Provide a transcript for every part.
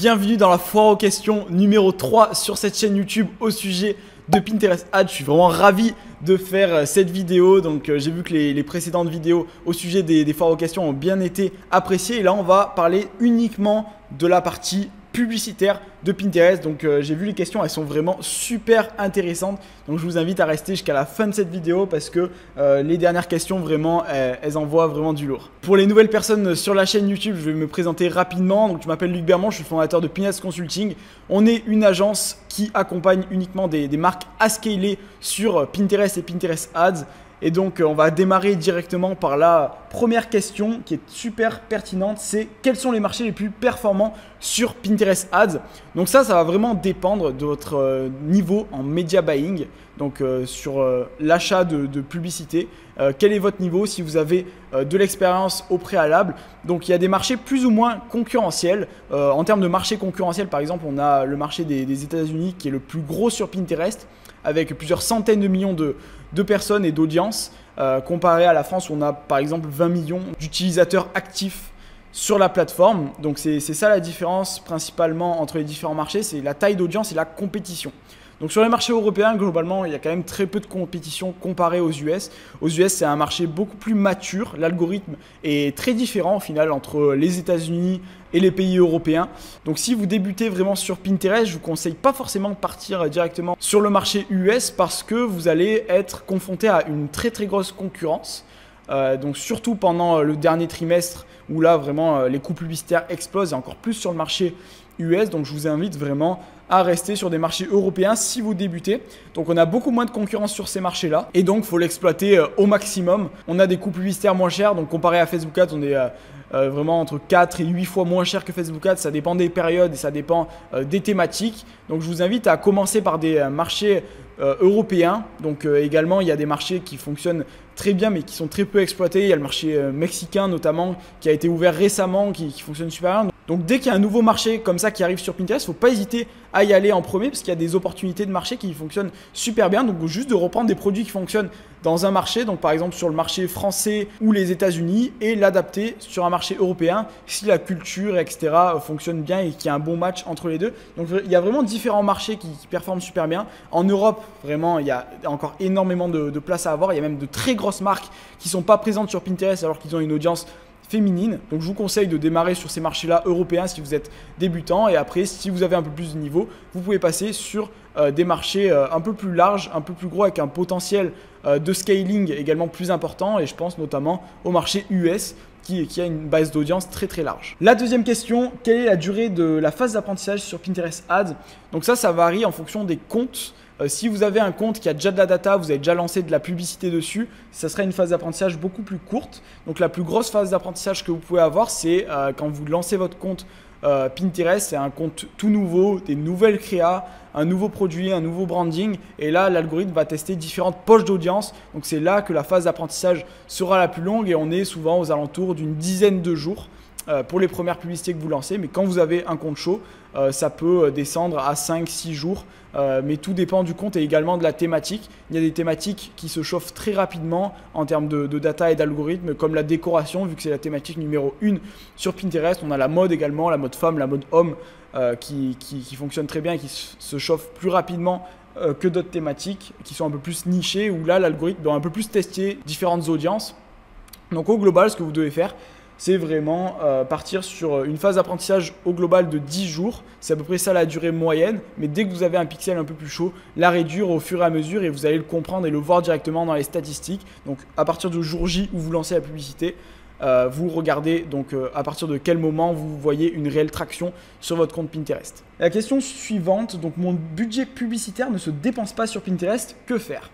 Bienvenue dans la foire aux questions numéro 3 sur cette chaîne YouTube au sujet de Pinterest Ads. Je suis vraiment ravi de faire cette vidéo. Donc j'ai vu que les précédentes vidéos au sujet des foires aux questions ont bien été appréciées. Et là on va parler uniquement de la partie publicitaire de Pinterest. Donc j'ai vu les questions, elles sont vraiment super intéressantes. Donc je vous invite à rester jusqu'à la fin de cette vidéo parce que les dernières questions vraiment elles envoient vraiment du lourd. Pour les nouvelles personnes sur la chaîne YouTube, je vais me présenter rapidement. Donc je m'appelle Luc Bermond, je suis fondateur de Pinterest Consulting. On est une agence qui accompagne uniquement des marques à scaler sur Pinterest et Pinterest Ads. Et donc on va démarrer directement par la première question qui est super pertinente, c'est quels sont les marchés les plus performants sur Pinterest Ads. Donc ça va vraiment dépendre de votre niveau en media buying, donc sur l'achat de publicité. Quel est votre niveau si vous avez de l'expérience au préalable. Donc il y a des marchés plus ou moins concurrentiels. En termes de marché concurrentiel, par exemple, on a le marché des États-Unis qui est le plus gros sur Pinterest, avec plusieurs centaines de millions de personnes et d'audience, comparé à la France où on a par exemple 20 millions d'utilisateurs actifs sur la plateforme. Donc c'est ça la différence principalement entre les différents marchés, c'est la taille d'audience et la compétition. Donc sur les marchés européens, globalement, il y a quand même très peu de compétition comparé aux US. Aux US, c'est un marché beaucoup plus mature. L'algorithme est très différent au final entre les États-Unis et les pays européens. Donc si vous débutez vraiment sur Pinterest, je ne vous conseille pas forcément de partir directement sur le marché US parce que vous allez être confronté à une très grosse concurrence. Donc surtout pendant le dernier trimestre où là vraiment les coûts publicitaires explosent et encore plus sur le marché US. Donc je vous invite vraiment à rester sur des marchés européens si vous débutez. Donc on a beaucoup moins de concurrence sur ces marchés-là et donc il faut l'exploiter au maximum. On a des coûts publicitaires moins chers, donc comparé à Facebook Ads, on est vraiment entre 4 et 8 fois moins cher que Facebook Ads. Ça dépend des périodes et ça dépend des thématiques. Donc je vous invite à commencer par des marchés européens. Donc également il y a des marchés qui fonctionnent très bien mais qui sont très peu exploités. Il y a le marché mexicain notamment qui a été ouvert récemment, qui fonctionne super bien. Donc dès qu'il y a un nouveau marché comme ça qui arrive sur Pinterest, il ne faut pas hésiter à y aller en premier parce qu'il y a des opportunités de marché qui fonctionnent super bien. Donc juste de reprendre des produits qui fonctionnent dans un marché, donc par exemple sur le marché français ou les États-Unis, et l'adapter sur un marché européen si la culture, etc. fonctionne bien et qu'il y a un bon match entre les deux. Donc il y a vraiment différents marchés qui performent super bien. En Europe, vraiment, il y a encore énormément de place à avoir. Il y a même de très grosses marques qui ne sont pas présentes sur Pinterest alors qu'ils ont une audience féminine. Donc je vous conseille de démarrer sur ces marchés-là européens si vous êtes débutant, et après si vous avez un peu plus de niveau, vous pouvez passer sur des marchés un peu plus larges, un peu plus gros, avec un potentiel de scaling également plus important, et je pense notamment au marché US qui a une base d'audience très large. La deuxième question, quelle est la durée de la phase d'apprentissage sur Pinterest Ads? Donc ça varie en fonction des comptes. Si vous avez un compte qui a déjà de la data, vous avez déjà lancé de la publicité dessus, ça serait une phase d'apprentissage beaucoup plus courte. Donc la plus grosse phase d'apprentissage que vous pouvez avoir, c'est quand vous lancez votre compte Pinterest, c'est un compte tout nouveau, des nouvelles créas, un nouveau produit, un nouveau branding, et là l'algorithme va tester différentes poches d'audience. Donc c'est là que la phase d'apprentissage sera la plus longue, et on est souvent aux alentours d'une dizaine de jours pour les premières publicités que vous lancez. Mais quand vous avez un compte chaud, ça peut descendre à 5-6 jours, mais tout dépend du compte et également de la thématique. Il y a des thématiques qui se chauffent très rapidement en termes de data et d'algorithmes, comme la décoration, vu que c'est la thématique numéro 1 sur Pinterest. On a la mode également, la mode femme, la mode homme, qui fonctionne très bien et qui se chauffe plus rapidement que d'autres thématiques qui sont un peu plus nichées, où là l'algorithme doit un peu plus tester différentes audiences. Donc au global, ce que vous devez faire, c'est vraiment partir sur une phase d'apprentissage au global de 10 jours. C'est à peu près ça la durée moyenne. Mais dès que vous avez un pixel un peu plus chaud, la réduire au fur et à mesure, et vous allez le comprendre et le voir directement dans les statistiques. Donc à partir du jour J où vous lancez la publicité, vous regardez donc à partir de quel moment vous voyez une réelle traction sur votre compte Pinterest. La question suivante, donc mon budget publicitaire ne se dépense pas sur Pinterest, que faire?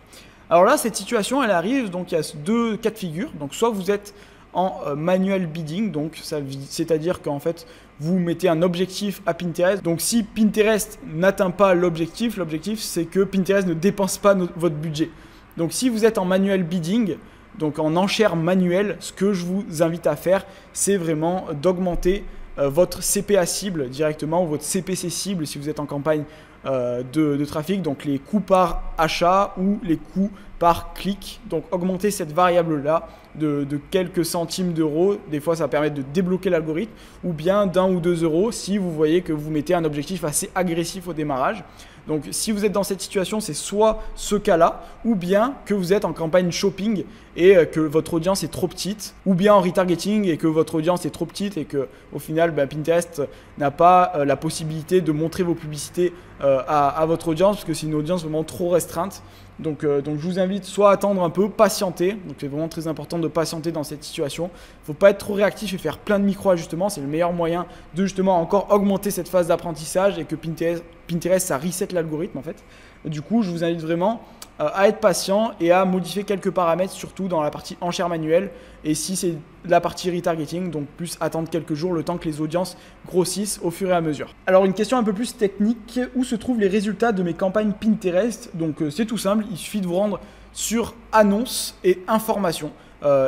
Alors là, cette situation elle arrive, donc il y a deux cas de figure. Donc soit vous êtes en manual bidding, donc c'est-à-dire qu'en fait vous mettez un objectif à Pinterest. Donc si Pinterest n'atteint pas l'objectif c'est que Pinterest ne dépense pas votre budget. Donc si vous êtes en manual bidding, donc en enchère manuelle, ce que je vous invite à faire, c'est vraiment d'augmenter votre CPA cible directement, ou votre CPC cible si vous êtes en campagne de trafic, donc les coûts par achat ou les coûts par clic. Donc augmenter cette variable là de quelques centimes d'euros. Des fois ça va permettre de débloquer l'algorithme, ou bien d'1 ou 2 euros si vous voyez que vous mettez un objectif assez agressif au démarrage. Donc si vous êtes dans cette situation, c'est soit ce cas-là, ou bien que vous êtes en campagne shopping et que votre audience est trop petite, ou bien en retargeting et que votre audience est trop petite et que au final Pinterest n'a pas la possibilité de montrer vos publicités à votre audience parce que c'est une audience vraiment trop restreinte. Donc je vous invite soit à attendre un peu, patienter. Donc c'est vraiment très important de patienter dans cette situation. Il ne faut pas être trop réactif et faire plein de micro-ajustements. C'est le meilleur moyen de justement encore augmenter cette phase d'apprentissage et que Pinterest ça reset l'algorithme en fait. Du coup, je vous invite vraiment à être patient et à modifier quelques paramètres, surtout dans la partie enchères manuelle. Et si c'est la partie retargeting, donc plus attendre quelques jours le temps que les audiences grossissent au fur et à mesure. Alors une question un peu plus technique, où se trouvent les résultats de mes campagnes Pinterest? Donc c'est tout simple, il suffit de vous rendre sur annonces et informations.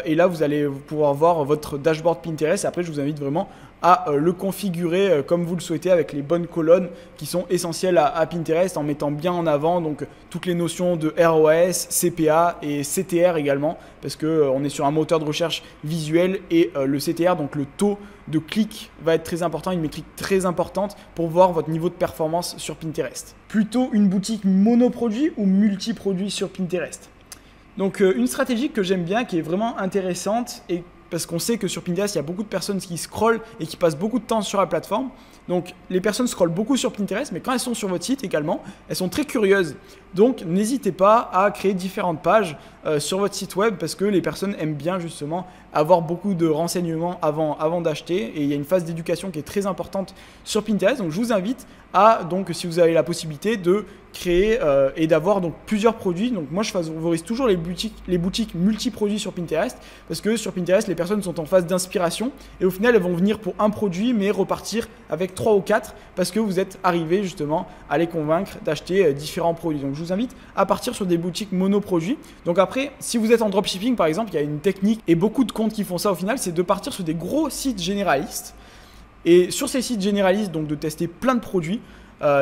Et là, vous allez pouvoir voir votre dashboard Pinterest. Et après, je vous invite vraiment à le configurer comme vous le souhaitez avec les bonnes colonnes qui sont essentielles à Pinterest, en mettant bien en avant donc toutes les notions de ROAS, CPA et CTR également, parce qu'on est sur un moteur de recherche visuel et le CTR, donc le taux de clic, va être très important, une métrique très importante pour voir votre niveau de performance sur Pinterest. Plutôt une boutique monoproduit ou multiproduit sur Pinterest? Donc une stratégie que j'aime bien, qui est vraiment intéressante, et parce qu'on sait que sur Pinterest, il y a beaucoup de personnes qui scrollent et qui passent beaucoup de temps sur la plateforme. Donc les personnes scrollent beaucoup sur Pinterest, mais quand elles sont sur votre site également, elles sont très curieuses. Donc n'hésitez pas à créer différentes pages sur votre site web, parce que les personnes aiment bien justement avoir beaucoup de renseignements avant d'acheter, et il y a une phase d'éducation qui est très importante sur Pinterest. Donc je vous invite à, donc si vous avez la possibilité, de créer et d'avoir donc plusieurs produits. Donc moi je favorise toujours les boutiques multi-produits sur Pinterest, parce que sur Pinterest les personnes sont en phase d'inspiration et au final elles vont venir pour un produit mais repartir avec 3 ou 4 parce que vous êtes arrivé justement à les convaincre d'acheter différents produits. Donc je vous invite à partir sur des boutiques monoproduits. Donc après, si vous êtes en dropshipping par exemple, il y a une technique et beaucoup de comptes qui font ça au final, c'est de partir sur des gros sites généralistes. Et sur ces sites généralistes, donc de tester plein de produits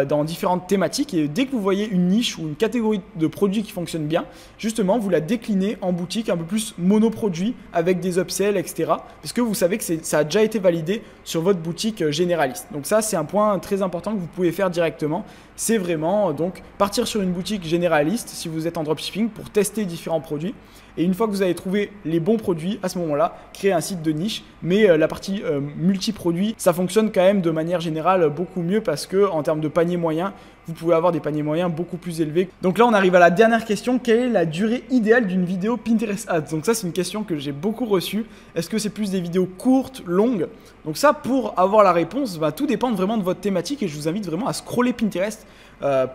dans différentes thématiques, et dès que vous voyez une niche ou une catégorie de produits qui fonctionne bien, justement vous la déclinez en boutique un peu plus monoproduit avec des upsells, etc. Parce que vous savez que ça a déjà été validé sur votre boutique généraliste. Donc ça, c'est un point très important que vous pouvez faire directement. C'est vraiment donc partir sur une boutique généraliste si vous êtes en dropshipping pour tester différents produits. Et une fois que vous avez trouvé les bons produits, à ce moment-là, créer un site de niche. Mais la partie multi-produits, ça fonctionne quand même de manière générale beaucoup mieux, parce que en termes de panier moyen, vous pouvez avoir des paniers moyens beaucoup plus élevés. Donc là, on arrive à la dernière question. Quelle est la durée idéale d'une vidéo Pinterest Ads? Donc ça, c'est une question que j'ai beaucoup reçue. Est-ce que c'est plus des vidéos courtes, longues? Donc ça, pour avoir la réponse, va tout dépendre vraiment de votre thématique, et je vous invite vraiment à scroller Pinterest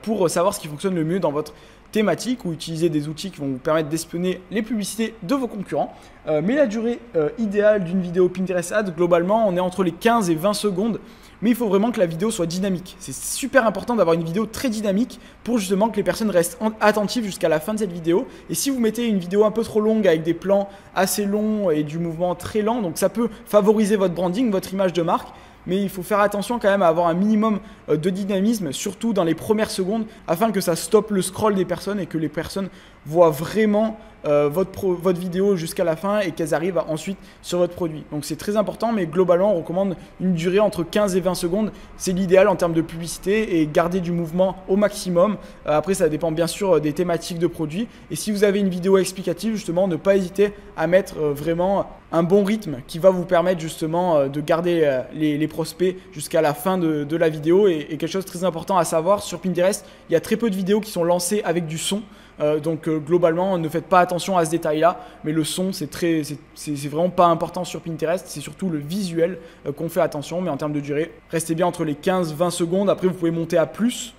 pour savoir ce qui fonctionne le mieux dans votre thématique, ou utiliser des outils qui vont vous permettre d'espionner les publicités de vos concurrents. Mais la durée idéale d'une vidéo Pinterest Ads, globalement, on est entre les 15 et 20 secondes. Mais il faut vraiment que la vidéo soit dynamique. C'est super important d'avoir une vidéo très dynamique pour justement que les personnes restent attentives jusqu'à la fin de cette vidéo. Et si vous mettez une vidéo un peu trop longue avec des plans assez longs et du mouvement très lent, donc ça peut favoriser votre branding, votre image de marque. Mais il faut faire attention quand même à avoir un minimum de dynamisme, surtout dans les premières secondes, afin que ça stoppe le scroll des personnes et que les personnes voient vraiment votre vidéo jusqu'à la fin et qu'elles arrivent ensuite sur votre produit. Donc c'est très important, mais globalement on recommande une durée entre 15 et 20 secondes. C'est l'idéal en termes de publicité, et garder du mouvement au maximum. Après ça dépend bien sûr des thématiques de produits. Et si vous avez une vidéo explicative, justement, ne pas hésiter à mettre vraiment un bon rythme qui va vous permettre justement de garder les prospects jusqu'à la fin de la vidéo. Et quelque chose de très important à savoir, sur Pinterest, il y a très peu de vidéos qui sont lancées avec du son. Donc globalement, ne faites pas attention à ce détail-là, mais le son, c'est vraiment pas important sur Pinterest. C'est surtout le visuel qu'on fait attention. Mais en termes de durée, restez bien entre les 15-20 secondes. Après, vous pouvez monter à plus.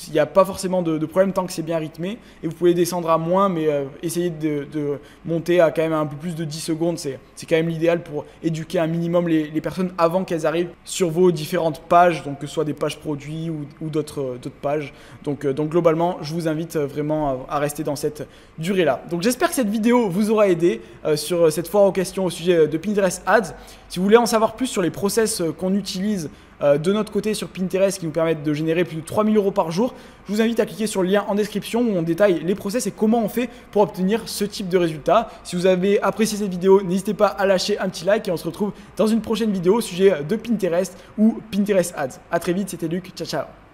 Il n'y a pas forcément de problème tant que c'est bien rythmé, et vous pouvez descendre à moins, mais essayez de monter à quand même un peu plus de 10 secondes. C'est quand même l'idéal pour éduquer un minimum les personnes avant qu'elles arrivent sur vos différentes pages, donc que ce soit des pages produits ou d'autres pages. Donc globalement, je vous invite vraiment à rester dans cette durée-là. Donc j'espère que cette vidéo vous aura aidé sur cette foire aux questions au sujet de Pinterest Ads. Si vous voulez en savoir plus sur les process qu'on utilise de notre côté sur Pinterest qui nous permettent de générer plus de 3000 € par jour. Je vous invite à cliquer sur le lien en description où on détaille les process et comment on fait pour obtenir ce type de résultat. Si vous avez apprécié cette vidéo, n'hésitez pas à lâcher un petit like et on se retrouve dans une prochaine vidéo au sujet de Pinterest ou Pinterest Ads. A très vite, c'était Luc, ciao ciao.